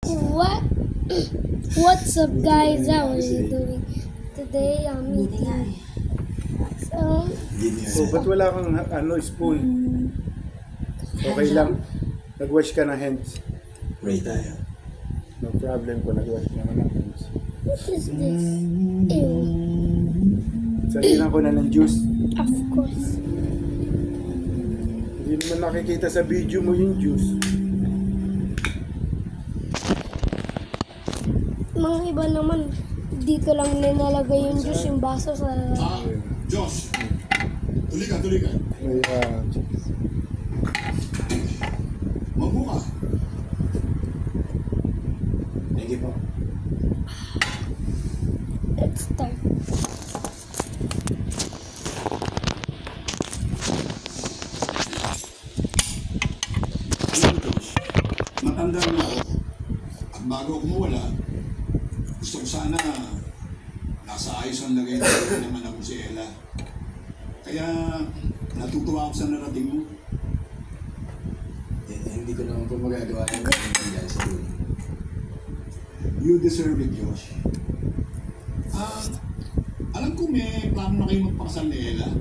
What? What's up, guys? How are you doing? Today I'm eating. So, ba't wala kang spoon? Okay lang. Nag-wash ka ng hands. Pray tayo. No problem kung nag-wash ka ng hands. What is this? Ew. Sabihan ko na ng juice. Of course. Hindi naman nakikita sa video mo yung juice. Mga iba naman, dito lang nilalagay yung juice, yung baso sa... Josh! Tuloy ka. Ayan. Magbuka. Thank you po. Let's start. Josh, matanda na ako. At bago ako mawala, gusto ko sana nasa ayos ang lagay ng anak ko si Ella. Kaya natutuwa ako sa narating mo. Hindi ko naman po magagawa ng dahil sa dulo. You deserve it, Josh. Alam ko may plano na kayo magpakasal ni Ella.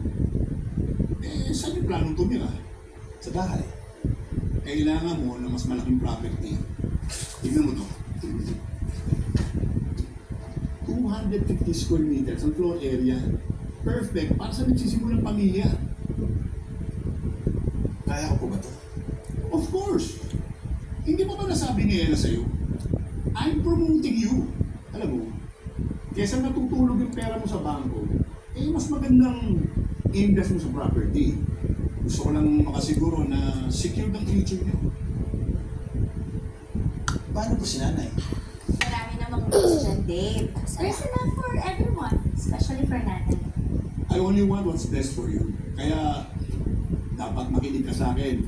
Saan yung planong tumira? Sa bahay. Kailangan mo na mas malaking property. Tignan mo to. 250 square meters ang floor area. Perfect para sa nagsisimulang pamilya. Kaya ko po ba ito? Of course! Hindi mo ba nasabi ni Ella sa'yo? I'm promoting you. Alam mo, kesa natutulog yung pera mo sa bangko, mas magandang invest mo sa property. Gusto ko lang makasiguro na secure ang future niyo. Paano po si nanay? Marami namang rules dyan, Dave. Personal for everyone, especially for nanay. I only want what's best for you. Kaya, dapat makinig ka sa akin.